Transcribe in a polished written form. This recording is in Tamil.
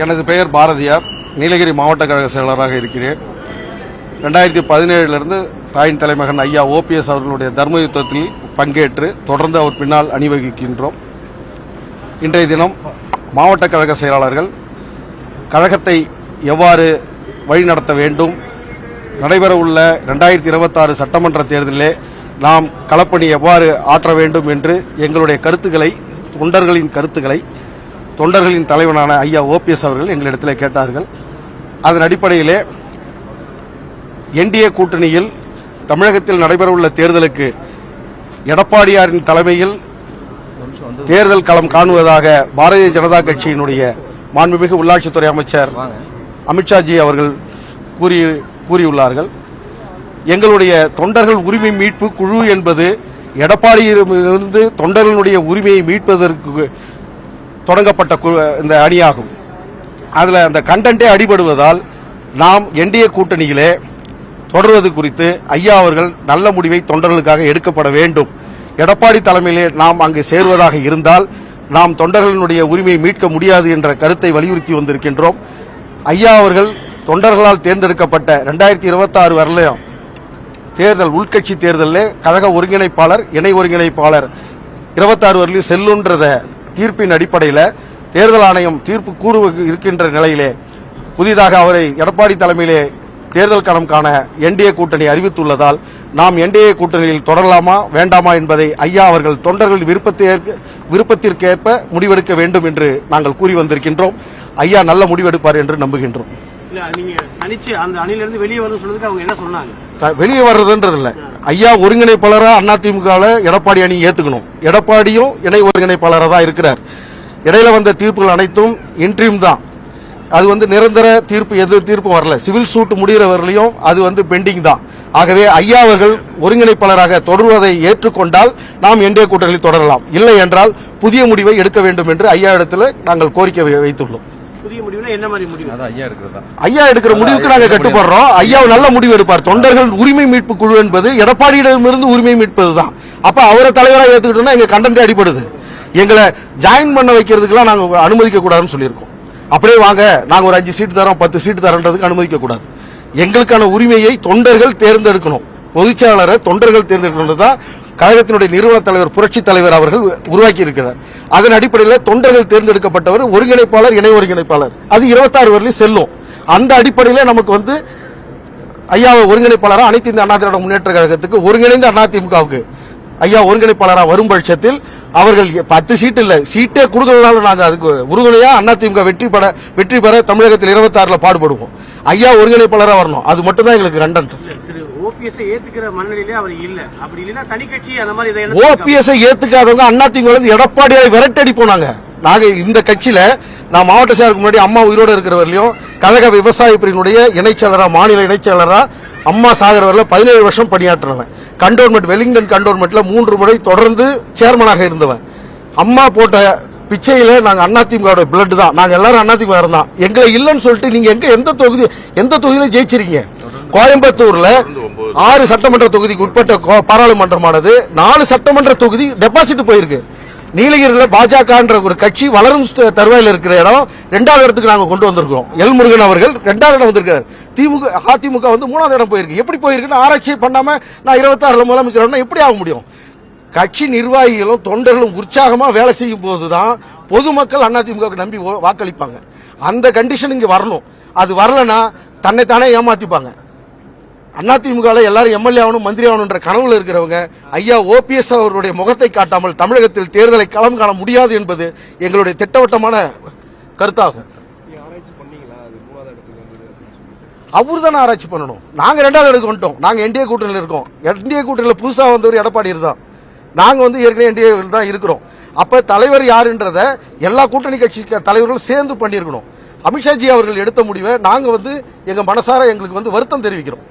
எனது பெயர் பாரதியார். நீலகிரி மாவட்ட கழக செயலராக இருக்கிறேன். 2017 தாயின் தலைமகன் ஐயா OPS அவர்களுடைய தர்ம யுத்தத்தில் பங்கேற்று தொடர்ந்து அவர் பின்னால் அணிவகிக்கின்றோம். இன்றைய தினம் மாவட்ட கழக செயலாளர்கள் கழகத்தை எவ்வாறு வழிநடத்த வேண்டும், நடைபெறவுள்ள 2026 சட்டமன்ற தேர்தலிலே நாம் களப்பணி எவ்வாறு ஆற்ற வேண்டும் என்று எங்களுடைய கருத்துக்களை, தொண்டர்களின் தலைவனான ஐயா OPS அவர்கள் எங்களிடத்தில் கேட்டார்கள். அதன் அடிப்படையிலே NDA கூட்டணியில் தமிழகத்தில் நடைபெறவுள்ள தேர்தலுக்கு எடப்பாடியாரின் தலைமையில் தேர்தல் களம் காணுவதாக பாரதிய ஜனதா கட்சியினுடைய மாண்புமிகு உள்ளாட்சித்துறை அமைச்சர் அமித்ஷாஜி அவர்கள் கூறியுள்ளார்கள். எங்களுடைய தொண்டர்கள் உரிமை மீட்பு குழு என்பது எடப்பாடியிலிருந்து தொண்டர்களுடைய உரிமையை மீட்பதற்கு தொடங்கப்பட்ட இந்த அணியாகும். அதில் அந்த கண்டென்ட்டே அடிபடுவதால் நாம் NDA கூட்டணியிலே தொடர்வது குறித்து ஐயா அவர்கள் நல்ல முடிவை தொண்டர்களுக்காக எடுக்கப்பட வேண்டும். எடப்பாடி தலைமையிலே நாம் அங்கு சேருவதாக இருந்தால் நாம் தொண்டர்களுடைய உரிமையை மீட்க முடியாது என்ற கருத்தை வலியுறுத்தி வந்திருக்கின்றோம். ஐயா அவர்கள் தொண்டர்களால் தேர்ந்தெடுக்கப்பட்ட 2026 வரலையும் தேர்தல், உள்கட்சி தேர்தலில் கழக ஒருங்கிணைப்பாளர், இணை ஒருங்கிணைப்பாளர் 26 வரலையும் செல்லுன்றத தீர்ப்பின் அடிப்படையில் தேர்தல் ஆணையம் தீர்ப்பு கூறு இருக்கின்ற நிலையிலே புதிதாக அவரை எடப்பாடி தலைமையிலே தேர்தல் களம் காண NDA கூட்டணி அறிவித்துள்ளதால் நாம் NDA கூட்டணியில் தொடரலாமா வேண்டாமா என்பதை ஐயா அவர்கள் தொண்டர்கள் விருப்பத்திற்கேற்ப முடிவெடுக்க வேண்டும் என்று நாங்கள் கூறி வந்திருக்கின்றோம். ஐயா நல்ல முடிவெடுப்பார் என்று நம்புகின்றோம். வெளியே வர்றதுன்றது இல்ல, ஐயா ஒருங்கிணைப்பாளராக அதிமுக எடப்பாடி அணி ஏத்துக்கணும். எடப்பாடியும் இணை ஒருங்கிணைப்பாளராக தான் இருக்கிறார். இடையில வந்த தீர்ப்புகள் அனைத்தும் இன்ட்ரீம் தான். அது நிரந்தர தீர்ப்பு, எதிர் தீர்ப்பு வரல. சிவில் சூட் முடிகிற வரலையும் அது பெண்டிங் தான். ஆகவே ஐயா அவர்கள் ஒருங்கிணைப்பாளராக தொடர்வதை ஏற்றுக்கொண்டால் நாம் NDA கூட்டணியில் தொடரலாம். இல்லை என்றால் புதிய முடிவை எடுக்க வேண்டும் என்று ஐயா இடத்துல நாங்கள் கோரிக்கை வைத்துள்ளோம். ஐயா எடுக்கிற முடிவுக்கு நாங்கள் கட்டுப்படுறோம். ஐயா நல்ல முடிவு எடுப்பார். தொண்டர்கள் உரிமை மீட்பு குழு என்பது எடப்பாடியிடமிருந்து உரிமை மீட்பதுதான். அப்ப அவரை தலைவராக ஏற்றுக்கிட்டோம்னா எங்க கண்டென்ட் அடிபடுது. எங்களை ஜாயின் பண்ண வைக்கிறதுக்கெல்லாம் நாங்கள் அனுமதிக்க கூடாதுன்னு சொல்லியிருக்கோம். அப்படியே வாங்க நாங்க ஒரு 5 சீட்டு தரோம் 10 சீட்டு தரோன்றதுக்கு அனுமதிக்க கூடாது. எங்களுக்கான உரிமையை தொண்டர்கள் தேர்ந்தெடுக்கணும். பொதுச்செயலாளரை தொண்டர்கள் தேர்ந்தெடுக்கணும் தான் கழகத்தினுடைய நிறுவன தலைவர் புரட்சி தலைவர் அவர்கள் உருவாக்கி இருக்கிறார். அதன் அடிப்படையில் தொண்டர்கள் தேர்ந்தெடுக்கப்பட்டவர் ஒருங்கிணைப்பாளர், இணை ஒருங்கிணைப்பாளர், அது 26 வரலையும் செல்லும். அந்த அடிப்படையில் நமக்கு ஐயா ஒருங்கிணைப்பாளராக அனைத்து இந்த அண்ணா திராவிட முன்னேற்ற கழகத்துக்கு ஒருங்கிணைந்த அதிமுகவுக்கு ஐயா ஒருங்கிணைப்பாளராக வரும் பட்சத்தில் அவர்கள் 10 சீட்டு இல்ல, சீட்டே கொடுக்கறதுனால நாங்கள் அதுக்கு உறுதுணையா அதிமுக வெற்றி பெற தமிழகத்தில் 26 பாடுபடுவோம். ஐயா ஒருங்கிணைப்பாளராக வரணும். அது மட்டும் தான் எங்களுக்கு கண்டென்ட். OPS ஏத்துக்காதவங்க அதிமுக எடப்பாடியை விரட்டடி போனாங்க. நாங்க இந்த கட்சியில நான் மாவட்ட செயலருக்கு முன்னாடி அம்மா உயிரோடு இருக்கிறவர்களையும் கழக விவசாய பிரிவினுடைய இணைச்செயலரா, மாநில இணைச்செயலரா அம்மா சாகரவரில் 17 வருஷம் பணியாற்றினவன். கண்டோன்மெண்ட், வெலிங்டன் கண்டோன்மெண்ட்ல 3 முறை தொடர்ந்து சேர்மனாக இருந்தவன். அம்மா போட்ட பிச்சையில நாங்க அதிமுக பிளட் தான். நாங்க எல்லாரும் அதிமுக தான். எங்களை இல்லைன்னு சொல்லிட்டு நீங்க எந்த தொகுதியில ஜெயிச்சிருக்கீங்க? கோயம்புத்தூர்ல 6 சட்டமன்ற தொகுதிக்கு உட்பட்ட பாராளுமன்றமானது 4 சட்டமன்ற தொகுதி டெபாசிட் போயிருக்கு. நீலகிரியில் பாஜக ஒரு கட்சி வளரும் தருவாயில் இருக்கிற இடம் 2வது இடத்துக்கு நாங்க கொண்டு வந்திருக்கிறோம். எல் முருகன் அவர்கள் 2வது இடம் வந்திருக்காரு. அதிமுக 3வது இடம் போயிருக்கு. எப்படி போயிருக்குன்னு ஆராய்ச்சி பண்ணாம நான் 26 முதலமைச்சர் எப்படி ஆக முடியும்? கட்சி நிர்வாகிகளும் தொண்டர்களும் உற்சாகமா வேலை செய்யும் போதுதான் பொதுமக்கள் அதிமுக நம்பி வாக்களிப்பாங்க. அந்த கண்டிஷன் இங்க வரணும். அது வரலன்னா தன்னைத்தானே ஏமாத்திப்பாங்க. அதிமுக எல்லாரும் எம்எல்ஏ ஆகணும், மந்திரி ஆகணும்ன்ற கனவுல இருக்கிறவங்க ஐயா OPS அவருடைய முகத்தை காட்டாமல் தமிழகத்தில் தேர்தலை களம் காண முடியாது என்பது எங்களுடைய திட்டவட்டமான கருத்தாகும். அவரு தானே ஆராய்ச்சி பண்ணணும். நாங்க 2வது இடத்துக்கு வந்துட்டோம். நாங்க NDA கூட்டணியில் இருக்கோம். NDA கூட்டணியில் புதுசா வந்தவர் எடப்பாடி தான். நாங்க ஏற்கனவே NDA தான் இருக்கிறோம். அப்ப தலைவர் யாருன்றத எல்லா கூட்டணி கட்சி தலைவர்களும் சேர்ந்து பண்ணியிருக்கணும். அமித்ஷாஜி அவர்கள் எடுத்த முடிவை நாங்க எங்க மனசார எங்களுக்கு வருத்தம் தெரிவிக்கிறோம்.